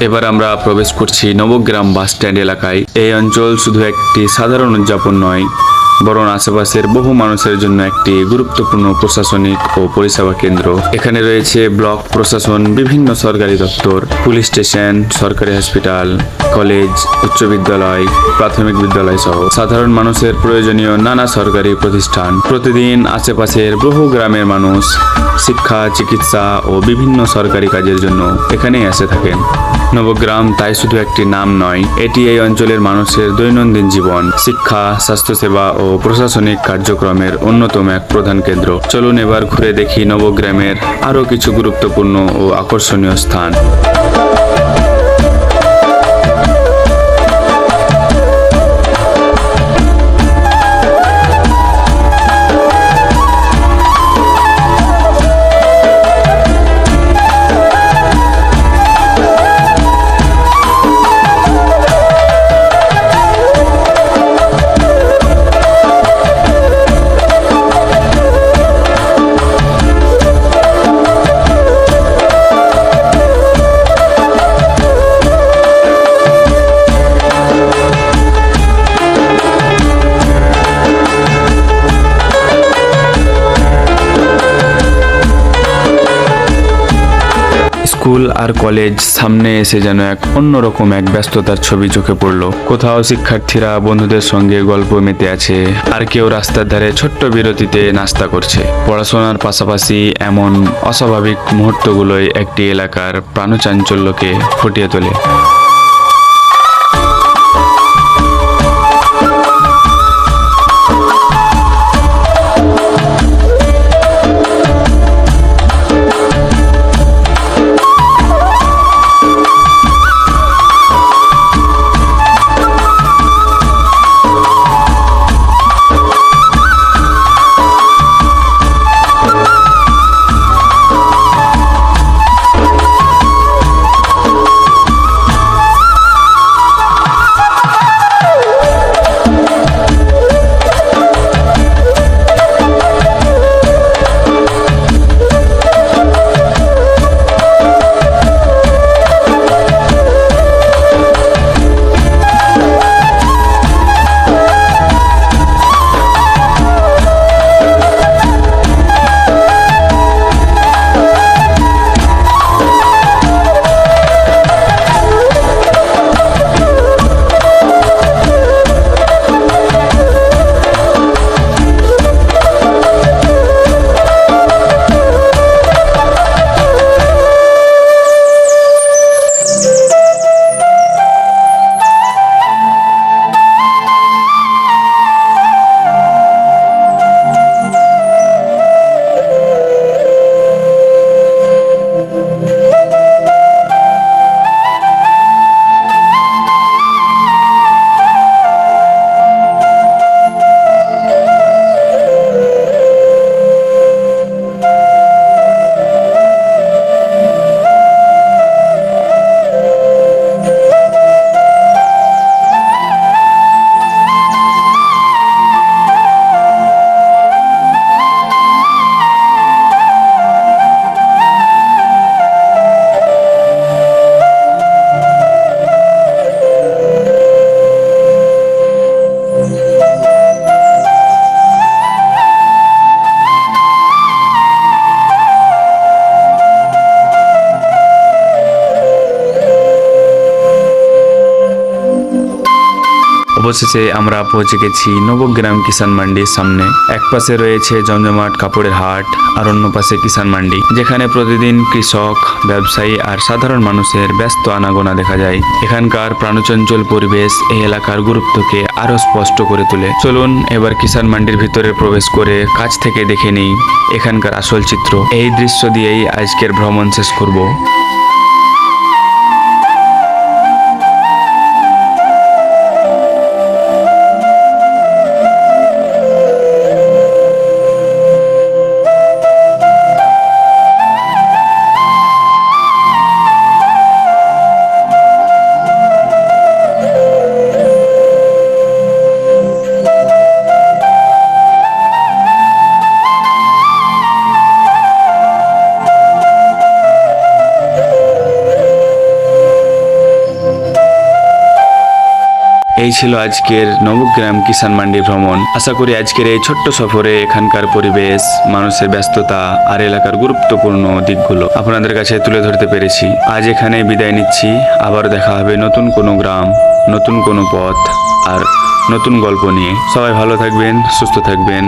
এবার আমরা প্রবেশ করছি নবগ্রাম বাস স্ট্যান্ড এলাকায়। এই অঞ্চল শুধু একটি সাধারণ উদযাপন নয়, বরং আশেপাশের বহু মানুষের জন্য একটি গুরুত্বপূর্ণ প্রশাসনিক ও পরিষেবা কেন্দ্র। এখানে রয়েছে ব্লক প্রশাসন, বিভিন্ন সরকারি দপ্তর, পুলিশ স্টেশন, সরকারি হসপিটাল, কলেজ, উচ্চ বিদ্যালয়, প্রাথমিক বিদ্যালয় সহ সাধারণ মানুষের প্রয়োজনীয় নানা সরকারি প্রতিষ্ঠান। প্রতিদিন আশেপাশের বহু গ্রামের মানুষ শিক্ষা, চিকিৎসা ও বিভিন্ন সরকারি কাজের জন্য এখানেই এসে থাকেন। নবগ্রাম তাই শুধু একটি নাম নয়, এটি এই অঞ্চলের মানুষের দৈনন্দিন জীবন, শিক্ষা, স্বাস্থ্যসেবা ও প্রশাসনিক কার্যক্রমের অন্যতম এক প্রধান কেন্দ্র। চলুন এবার ঘুরে দেখি নবগ্রামের আরও কিছু গুরুত্বপূর্ণ ও আকর্ষণীয় স্থান। স্কুল আর কলেজ সামনে এসে যেন এক অন্যরকম এক ব্যস্ততার ছবি চোখে পড়লো। কোথাও শিক্ষার্থীরা বন্ধুদের সঙ্গে গল্প মেতে আছে, আর কেউ রাস্তার ধারে ছোট্ট বিরতিতে নাস্তা করছে। পড়াশোনার পাশাপাশি এমন অস্বাভাবিক মুহূর্তগুলোই একটি এলাকার প্রাণচাঞ্চল্যকে ফুটিয়ে তোলে। অবশেষে আমরা পৌঁছে গেছি নবগ্রাম কিষান মান্ডির সামনে। এক পাশে রয়েছে জমজমাট কাপড়ের হাট, আর অন্য পাশে কিষান মান্ডি, যেখানে প্রতিদিন কৃষক, ব্যবসায়ী আর সাধারণ মানুষের ব্যস্ত আনাগোনা দেখা যায়। এখানকার প্রাণচঞ্চল পরিবেশ এই এলাকার গুরুত্বকে আরো স্পষ্ট করে তোলে। চলুন এবার কিষান মান্ডির ভিতরে প্রবেশ করে কাছ থেকে দেখে নিই এখানকার আসল চিত্র। এই দৃশ্য দিয়েই আজকের ভ্রমণ শেষ করব। এই ছিল আজকের নবগ্রাম কিষান মান্ডি ভ্রমণ। আশা করি আজকের এই ছোট্ট সফরে এখানকার পরিবেশ, মানুষের ব্যস্ততা আর এলাকার গুরুত্বপূর্ণ দিকগুলো আপনাদের কাছে তুলে ধরতে পেরেছি। আজ এখানে বিদায় নিচ্ছি। আবার দেখা হবে নতুন কোনো গ্রাম, নতুন কোনো পথ আর নতুন গল্প নিয়ে। সবাই ভালো থাকবেন, সুস্থ থাকবেন।